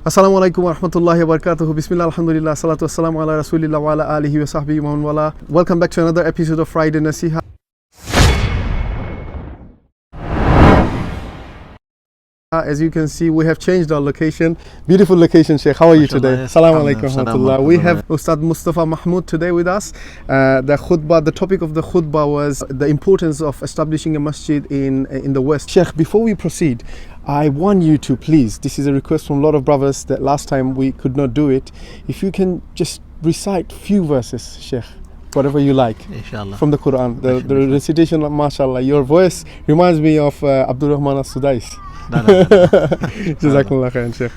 Assalamu alaikum wa rahmatullahi wa barakatuh. Bismillah, alhamdulillah, salatu wassalamu ala rasulillah wa ala alihi wa sahbihi wa man wala. Welcome back to another episode of Friday Naseeha. As you can see, we have changed our location. Beautiful location, Sheikh. How are you today? Assalamu alaikum wa rahmatullah. We have Ustad Mustafa Mahmood today with us. The topic of the khutbah was the importance of establishing a masjid in the West. Sheikh, before we proceed, I want you to please, this is a request from a lot of brothers that last time we could not do it. If you can just recite few verses, Sheikh, whatever you like, Inshallah, from the Quran. The recitation, mashallah, your voice reminds me of 𝒂𝒃𝒐𝒗𝒆 Sudais. Jazakumullah khairan, Sheikh.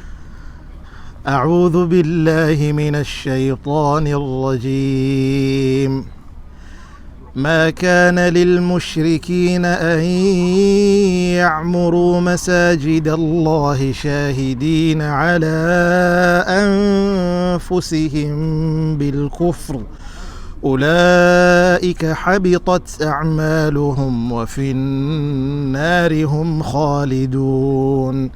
أعوذ بالله من الشيطان الرجيم. ما كان للمشركين أن يعمروا مساجد الله شاهدين على أنفسهم بالكفر أولئك حبطت أعمالهم وفي النار هم خالدون.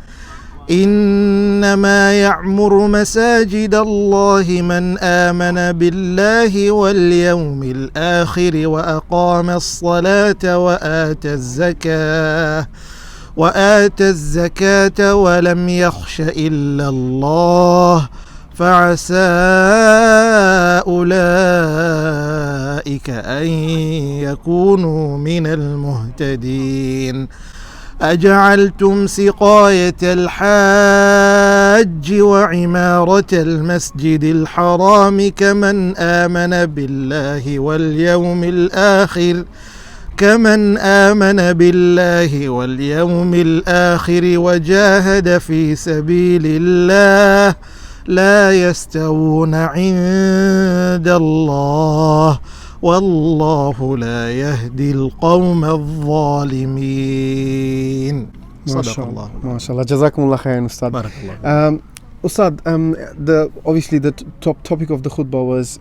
إنما يعمر مساجد الله من آمن بالله واليوم الآخر وأقام الصلاة وآتى الزكاة ولم يخش إلا الله فعسى أولئك أن يكونوا من المهتدين. أجعلتم سقاية الحاج وعمارة المسجد الحرام كمن آمن بالله واليوم الآخر وجاهد في سبيل الله لا يستوون عند الله والله لا يهدي القوم الظالمين. صدق الله. MashaAllah. Jazakumullah khairan, Ustad. Barakallah. Ustad, obviously the top topic of the khutbah was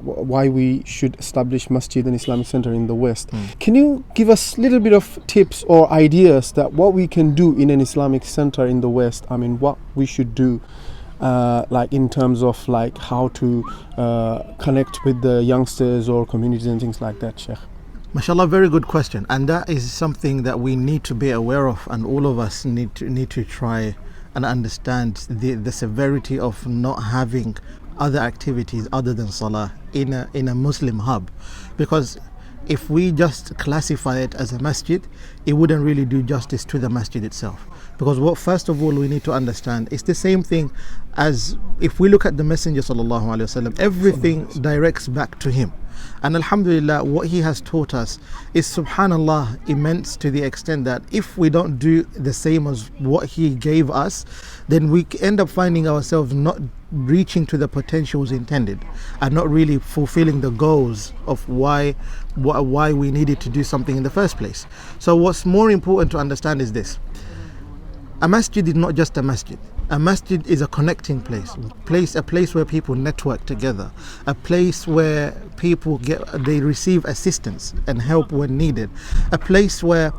why we should establish Masjid and Islamic Center in the West. Can you give us a little bit of tips or ideas that what we can do in an Islamic Center in the West? I mean, what we should do, like in terms of like how to connect with the youngsters or communities and things like that, Sheikh? MashaAllah, very good question, and that is something that we need to be aware of, and all of us need to try and understand the severity of not having other activities other than Salah in a Muslim hub, because if we just classify it as a masjid, it wouldn't really do justice to the masjid itself. Because what first of all we need to understand is the same thing as if we look at the Messenger sallallahu alaihi wasallam, everything directs back to him. And alhamdulillah, what he has taught us is, subhanallah, immense to the extent that if we don't do the same as what he gave us, then we end up finding ourselves not reaching to the potentials intended and not really fulfilling the goals of why we needed to do something in the first place. So what's more important to understand is this: a masjid is not just a masjid. A masjid is a connecting place, a place where people network together, a place where people they receive assistance and help when needed, a place where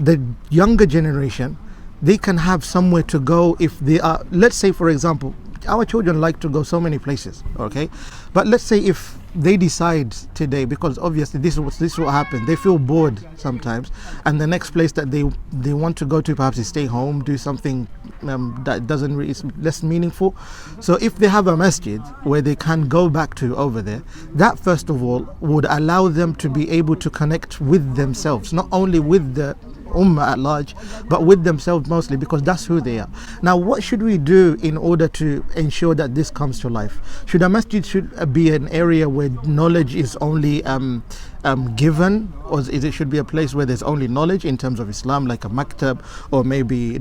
the younger generation, they can have somewhere to go if they are, let's say for example, our children like to go so many places, okay? But let's say if they decide today, because obviously this is what happens, they feel bored sometimes, and the next place that they want to go to perhaps is stay home, do something that doesn't really, is less meaningful. So if they have a masjid where they can go back to over there, that first of all would allow them to be able to connect with themselves, not only with the ummah at large, but with themselves mostly, because that's who they are. Now, what should we do in order to ensure that this comes to life? Should a masjid be an area where knowledge is only given, or is it should be a place where there's only knowledge in terms of Islam, like a maktab, or maybe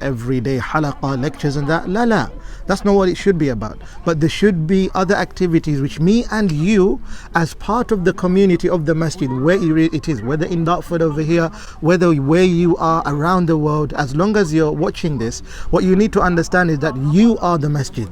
everyday halaqah lectures and that? La, that's not what it should be about. But there should be other activities which me and you, as part of the community of the masjid, where it is, whether in Dartford over here, whether where you are around the world, as long as you're watching this, what you need to understand is that you are the masjid.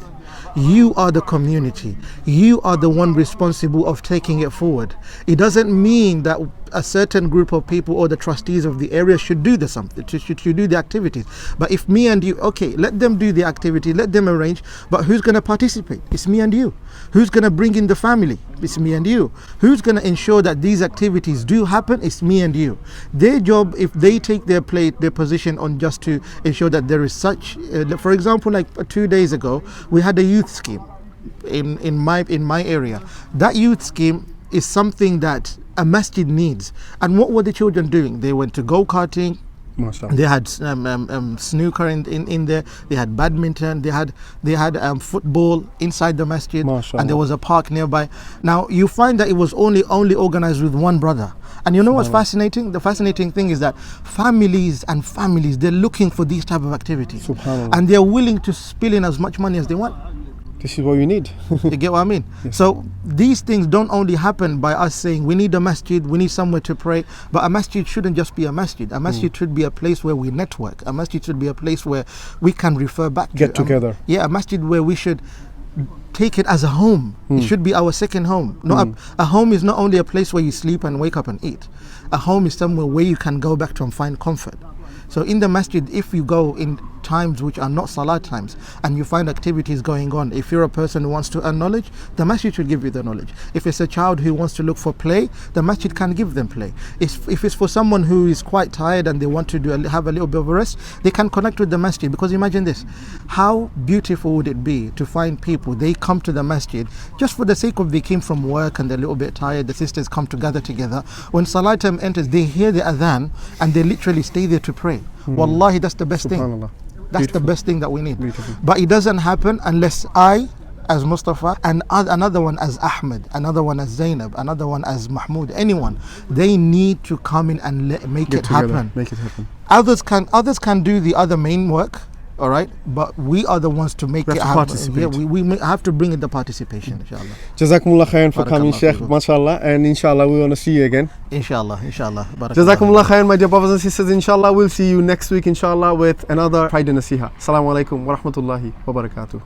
You are the community. You are the one responsible of taking it forward. It doesn't mean that a certain group of people or the trustees of the area should do the something, should do the activities. But if me and you, okay, let them do the activity, let them arrange, but who's going to participate? It's me and you. Who's going to bring in the family? It's me and you. Who's going to ensure that these activities do happen? It's me and you. Their job, if they take their position on just to ensure that there is such, for example, like 2 days ago, we had a youth scheme in my area. That youth scheme is something that a masjid needs. And what were the children doing? They went to go-karting. They had snooker in there. They had badminton. They had football inside the masjid, and there was a park nearby. Now you find that it was only organized with one brother. And you know what's fascinating? The fascinating thing is that families, they're looking for these type of activities, and they're willing to spill in as much money as they want. This is what we need. You get what I mean? Yes. So these things don't only happen by us saying we need a masjid, we need somewhere to pray, but a masjid shouldn't just be a masjid. A masjid should be a place where we network. A masjid should be a place where we can refer back to. Get together. A masjid where we should take it as a home. It should be our second home. A home is not only a place where you sleep and wake up and eat. A home is somewhere where you can go back to and find comfort. So in the masjid, if you go in times which are not salah times and you find activities going on, if you're a person who wants to earn knowledge, the masjid should give you the knowledge. If it's a child who wants to look for play, the masjid can give them play. If it's for someone who is quite tired and they want to have a little bit of a rest, they can connect with the masjid. Because imagine this, how beautiful would it be to find people, they come to the masjid just for the sake of they came from work and they're a little bit tired, the sisters come to gather together. When salah time enters, they hear the adhan and they literally stay there to pray. Wallahi, that's the best thing. That's the best thing that we need. Beautiful. But it doesn't happen unless I, as Mustafa, and another one as Ahmed, another one as Zainab, another one as Mahmood, anyone, they need to come in and make it happen. Make it happen. Others can do the other main work, all right, but we are the ones to make it happen. Yeah, we have to bring in the participation, inshallah. Jazakumullah khairan for coming, Sheikh, mashallah, and inshallah we want to see you again. Inshallah. Jazakumullah khairan, my dear brothers and sisters. Inshallah we'll see you next week, inshallah, with another Friday Naseeha. Assalamu alaikum wa rahmatullahi wa barakatuh.